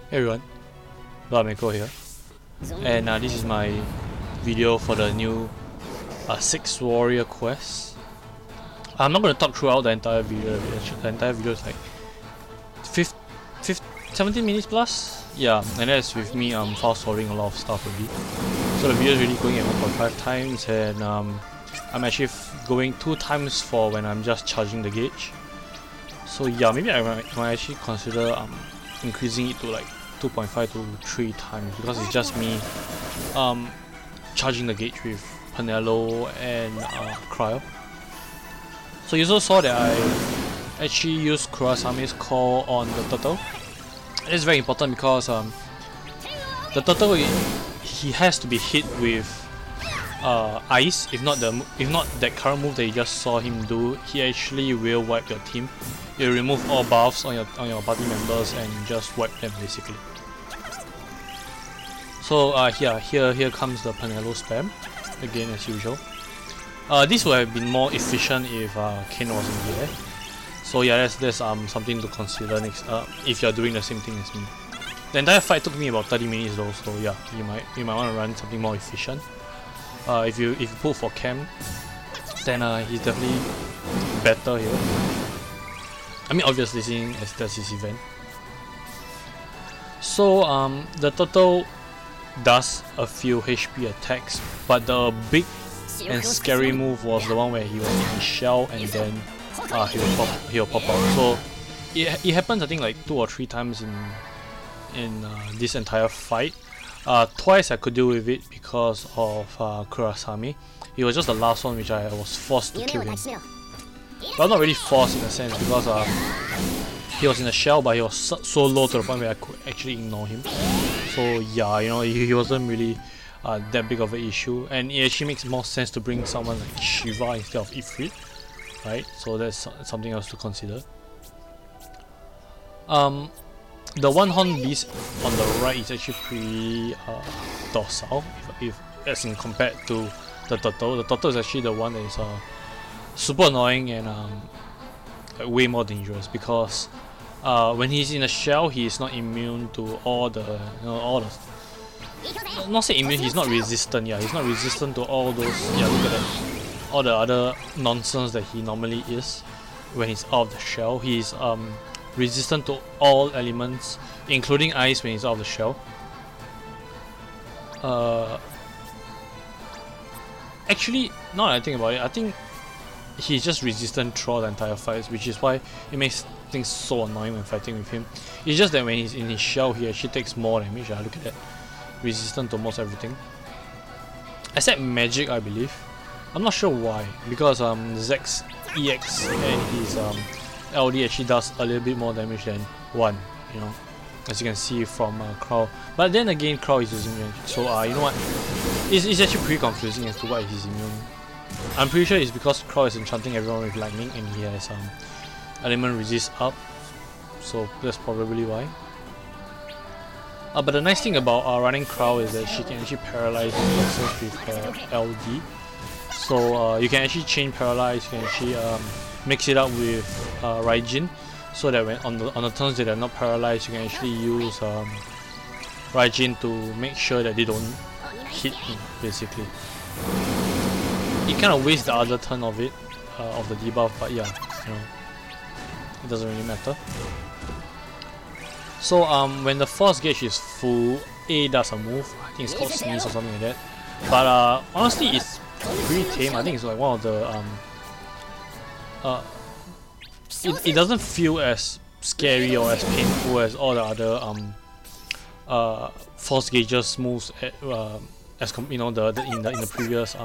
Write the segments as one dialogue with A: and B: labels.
A: Hey everyone, bloodmako here, and this is my video for the new 6 warrior quest. I'm not going to talk throughout the entire video. The entire video is like 17 minutes plus. Yeah, and that's with me fast forwarding a lot of stuff already. So the video is really going at 1.5 times, and I'm actually going 2 times for when I'm just charging the gauge. So yeah, maybe I might actually consider increasing it to like 2.5 to 3 times, because it's just me charging the gauge with Penelo and Cryo. So you also saw that I actually used Kerasleon's call on the turtle. It's very important because the turtle, he has to be hit with ice. If not that current move that you just saw him do, he actually will wipe your team. You remove all buffs on your party members and just wipe them basically. So here comes the Penelo spam again as usual. This would have been more efficient if Kane wasn't here. So yeah, that's something to consider next if you're doing the same thing as me. The entire fight took me about 30 minutes though, so yeah, you might want to run something more efficient. If you pull for Cam, then he's definitely better here. I mean, obviously seeing as that's his event. So the turtle does a few HP attacks, but the big and scary move was the one where he was in his shell and then he'll pop out. So it happens I think like 2 or 3 times in this entire fight. Twice I could deal with it because of Kerasleon. It was just the last one which I was forced to kill him. But not really forced in a sense, because he was in a shell, but he was so low to the point where I could actually ignore him. So yeah, you know, he wasn't really that big of an issue, and it actually makes more sense to bring someone like Shiva instead of Ifrit, right? So that's something else to consider. The one horn beast on the right is actually pretty docile, if as in compared to the turtle. The turtle is actually the one that is super annoying and like way more dangerous, because when he's in a shell, he is not immune to all the not say immune, he's not resistant. Yeah, he's not resistant to all those. Yeah, look at that, all the other nonsense that he normally is when he's out of the shell. He's resistant to all elements, including ice, when he's out of the shell. Actually, now that I think about it, I think he's just resistant throughout the entire fight, which is why it makes things so annoying when fighting with him. It's just that when he's in his shell, he actually takes more damage. Look at that, resistant to almost everything except magic, I believe. I'm not sure why, because Zek's EX and his LD actually does a little bit more damage than 1, you know, as you can see from Crow. But then again, Crow is using magic, so you know what, it's actually pretty confusing as to why he's immune. I'm pretty sure it's because Crow is enchanting everyone with lightning and he has element resist up, so that's probably why. But the nice thing about running Crow is that she can actually paralyze bosses with her LD. So you can actually chain paralyze, you can actually mix it up with Raijin, so that when on the turns that are not paralyzed, you can actually use Raijin to make sure that they don't hit him, basically. It kind of wastes the other turn of it, of the debuff, but yeah, you know, it doesn't really matter. So when the force gauge is full, A does a move. I think it's called Sneeze or something like that. But honestly, it's pretty tame. I think it's like one of the it doesn't feel as scary or as painful as all the other force gauges moves as you know, in the previous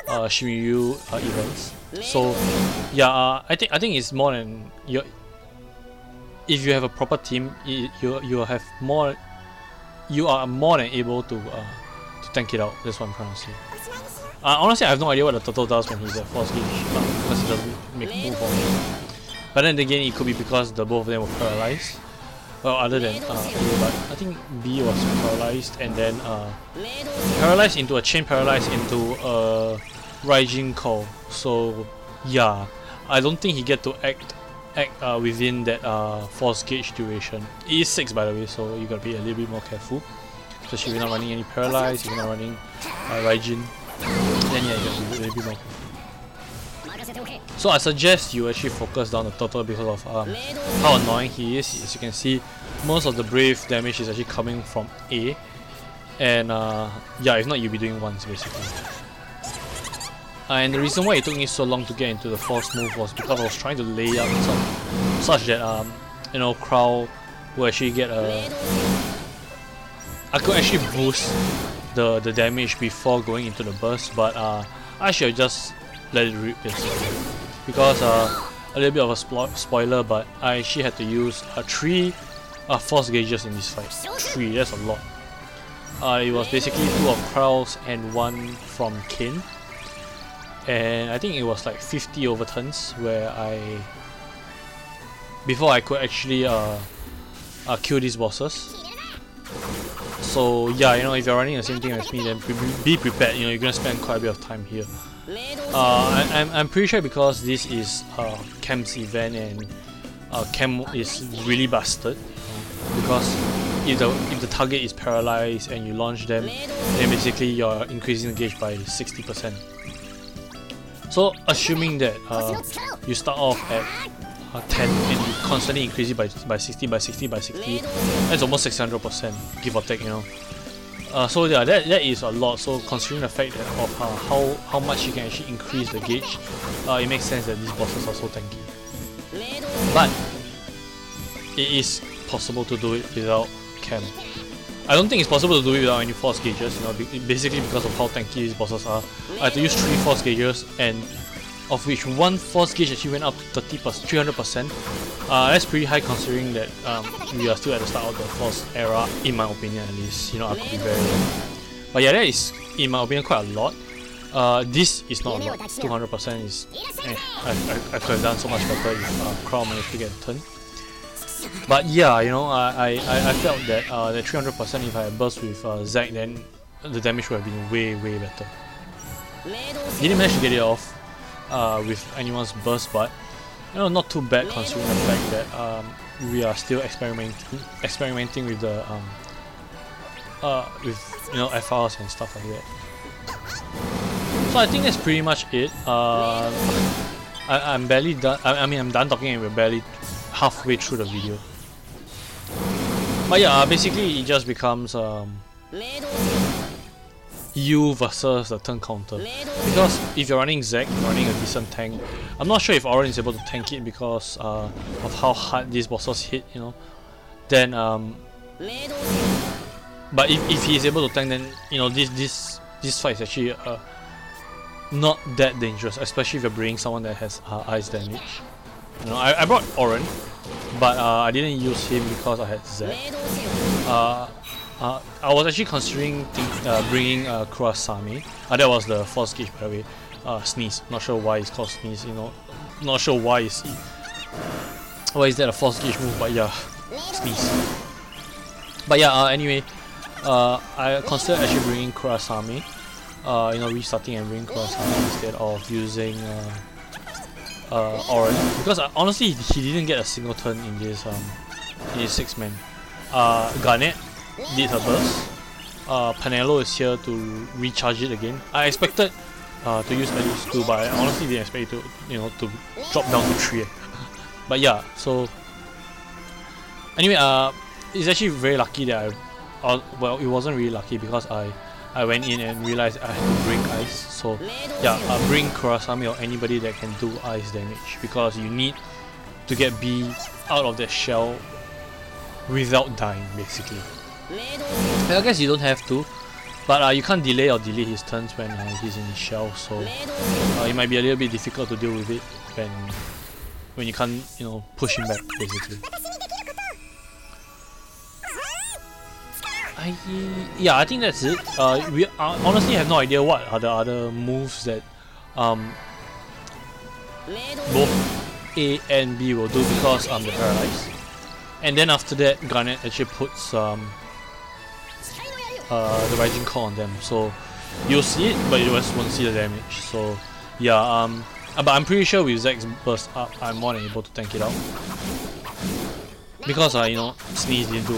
A: Shiryu events. So yeah, I think it's more than if you have a proper team, you are more than able to tank it out. That's what I'm trying to say. Honestly, I have no idea what the turtle does when he's at force gauge, because he doesn't make move on me. But then again, it could be because the both of them were paralyzed. Well, other than A, but I think B was paralyzed, and then paralyzed into a chain paralyzed into a Raijin call. So yeah, I don't think he get to act act within that force gauge duration. It is 6 by the way, so you gotta be a little bit more careful. Especially if you're not running any paralyze, if you're not running Raijin, then yeah, you gotta be a little bit more careful. So I suggest you actually focus down the Turtle because of how annoying he is. As you can see, most of the Brave damage is actually coming from A, and yeah, if not you'll be doing ones basically. And the reason why it took me so long to get into the force move was because I was trying to lay up such that you know, Crow will actually get a... I could actually boost the damage before going into the burst, but I should just let it rip basically. Because a little bit of a spoiler, but I actually had to use 3 force gauges in this fight. 3, that's a lot. It was basically 2 of Krau's and 1 from Kin. And I think it was like 50 overturns where before I could actually kill these bosses. So yeah, you know, if you're running the same thing as me, then be prepared. You know, you're gonna spend quite a bit of time here. I'm pretty sure because this is Cam's event and Cam is really busted. Because if the target is paralyzed and you launch them, then basically you're increasing the gauge by 60%. So assuming that you start off at 10 and you constantly increase it by 60 by 60 by 60, that's almost 600%, give or take, you know. So yeah, that is a lot. So considering the fact that of how much you can actually increase the gauge, it makes sense that these bosses are so tanky. But it is possible to do it without Cam. I don't think it's possible to do it without any force gauges, you know, basically because of how tanky these bosses are. I had to use 3 force gauges, and of which 1 force gauge actually went up to 300%. That's pretty high considering that we are still at the start of the force era, in my opinion at least. You know, I could be very wrong. But yeah, that is, in my opinion, quite a lot. This is not a lot. 200% is... I could have done so much better if Crow managed to get a turn. But yeah, you know, I felt that the 300% if I had burst with Zack, then the damage would have been way better. Didn't manage to get it off with anyone's burst, but you know, not too bad considering the fact that we are still experimenting with the with, you know, FRs and stuff like that. So I think that's pretty much it. I'm barely done. I mean, I'm done talking and we're barely halfway through the video. But yeah, basically it just becomes you versus the turn counter. Because if you're running Zack, you're running a decent tank. I'm not sure if Auron is able to tank it because of how hard these bosses hit, you know. Then but if he is able to tank, then you know this fight is actually not that dangerous, especially if you're bringing someone that has ice damage. You know, I brought Auron, but I didn't use him because I had Zack. I was actually considering bringing Kerasleon. That was the force gauge, by the way. Sneeze. Not sure why it's called Sneeze. You know, not sure why is that a force gauge move, but yeah, Sneeze. But yeah, anyway, I considered actually bringing Kerasleon. You know, restarting and bringing Kerasleon instead of using Auron, because honestly he didn't get a single turn in this 6-man. Garnet did her burst. Panello is here to recharge it again. I expected to use at least 2, but I honestly didn't expect it to, you know, to drop down to 3. But yeah, so anyway, it's actually very lucky that well, it wasn't really lucky because I went in and realized I had to bring ice. So yeah, bring Kerasleon or anybody that can do ice damage, because you need to get B out of that shell without dying basically. I guess you don't have to, but you can't delay or delete his turns when he's in his shell, so it might be a little bit difficult to deal with it when you can't, you know, push him back basically. Yeah, I think that's it. We honestly have no idea what are the other moves that both A and B will do because they're paralyzed. And then after that, Garnet actually puts the Rising Call on them. So you'll see it, but you just won't see the damage. So yeah, But I'm pretty sure with Zack's burst up, I'm more than able to tank it out. Because you know, Sneeze didn't do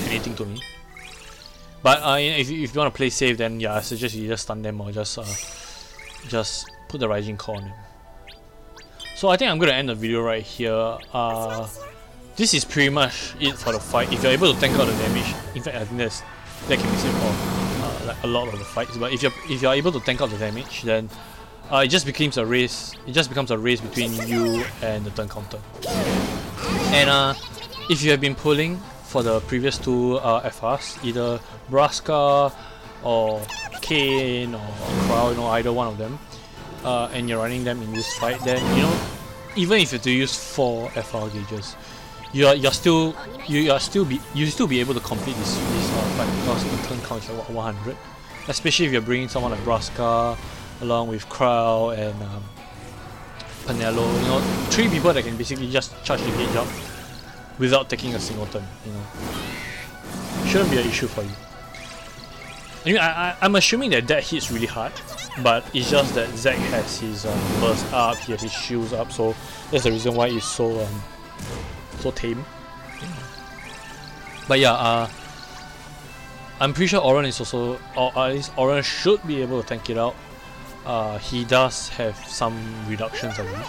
A: anything to me. But if you want to play safe, then yeah, I suggest you just stun them or just put the Rising Core on them. So I think I'm gonna end the video right here. This is pretty much it for the fight. If you're able to tank out the damage, in fact I think that can be said for like a lot of the fights. But if you're able to tank out the damage, then it just becomes a race. It just becomes a race between you and the turn counter. And if you have been pulling for the previous two FRs, either Braska or Kane or Crow, you know, either one of them, and you're running them in this fight, then you know, even if you have to use 4 FR gauges, you'll still be able to complete this fight because the turn count is like 100. Especially if you're bringing someone like Braska along with Crow and Panello, you know, 3 people that can basically just charge the gauge up without taking a single turn, you know. Shouldn't be an issue for you. Anyway, I'm assuming that hits really hard, but it's just that Zack has his burst up, he has his shields up, so that's the reason why it's so tame. But yeah, I'm pretty sure Auron is also, or at least Auron should be able to tank it out. He does have some reductions, I believe.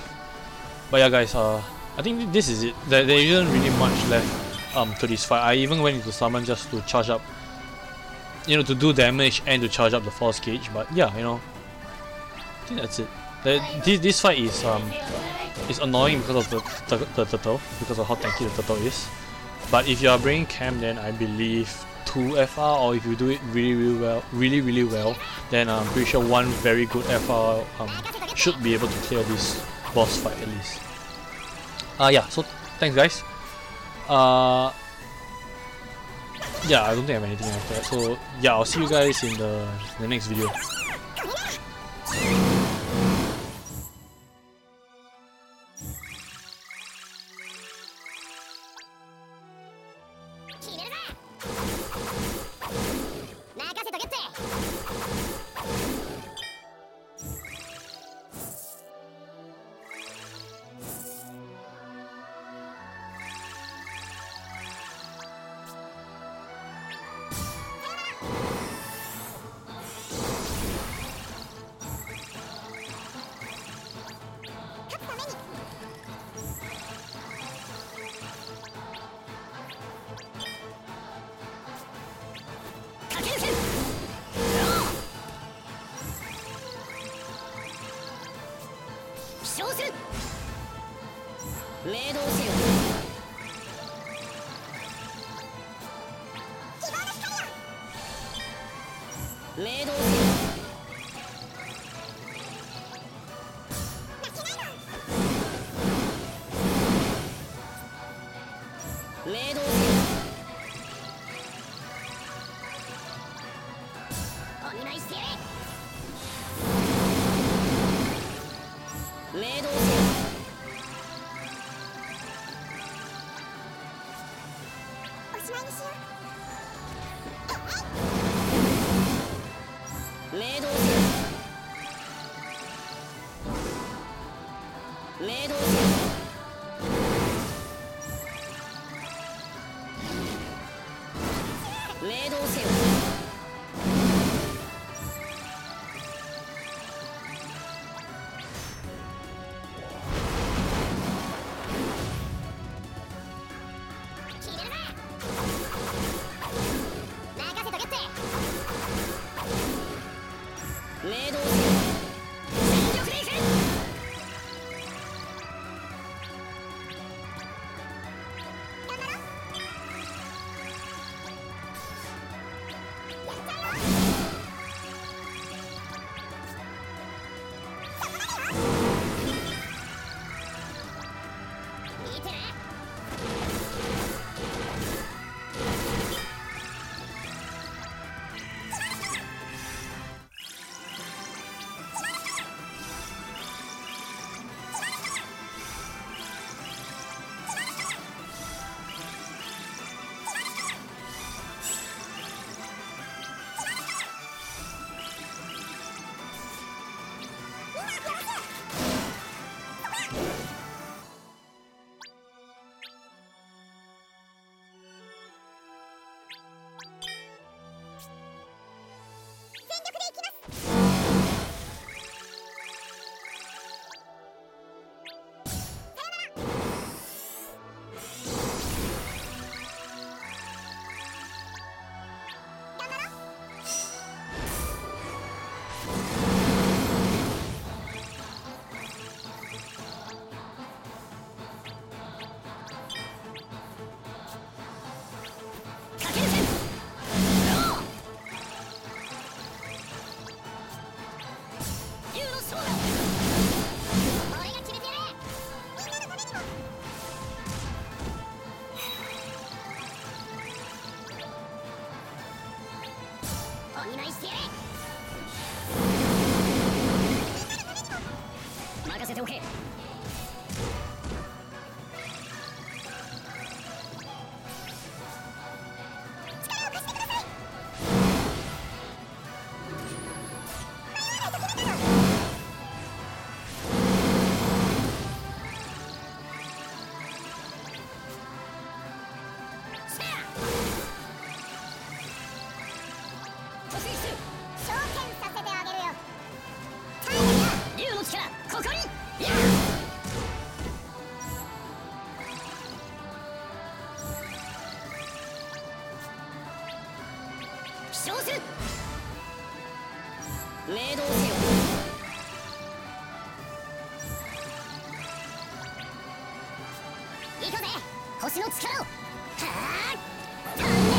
A: But yeah, guys, I think this is it. There isn't really much left to this fight. I even went into summon just to charge up, you know, to do damage and to charge up the force gauge. But yeah, you know, I think that's it. This fight is annoying because of the turtle, because of how tanky the turtle is. But if you are bringing Cam, then I believe 2 FR, or if you do it really well, then I'm pretty sure 1 very good FR should be able to clear this boss fight at least. Yeah, so thanks guys. Yeah, I don't think I have anything after that. So yeah, I'll see you guys in the next video.
B: 見舞いしてやれ。任せておけ。飛翔する。明動せよ。行くぜ星の力を。はあ飛んで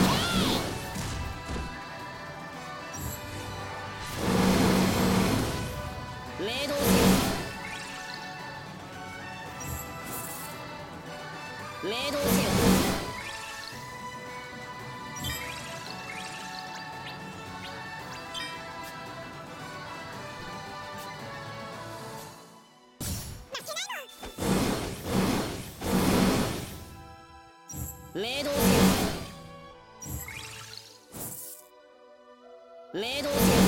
B: け。明動せよ。明動せよ。明動せよ。明動せよ。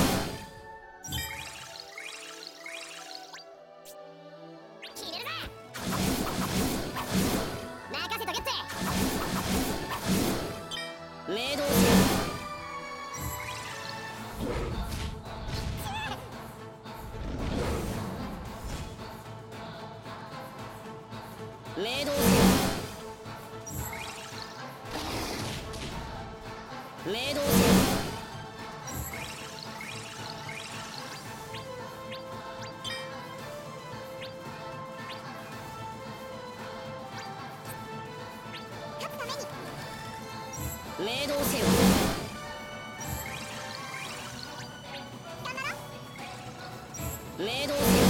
B: 決めるぜ。任せとけって。明動せよ。明動せよ。明動せよ。明動せよ。明動せよ。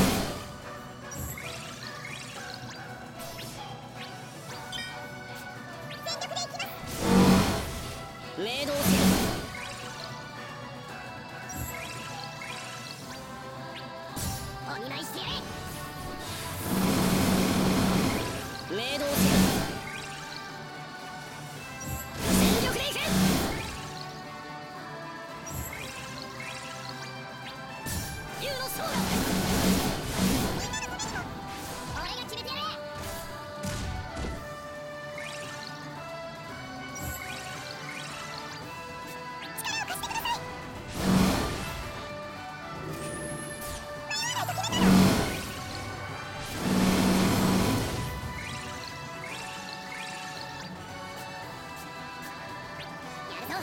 B: 明動せよ。お見舞いしてやれ。明動せよ。全力でいく。竜の将来。俺が決めてやれ。やるぞ。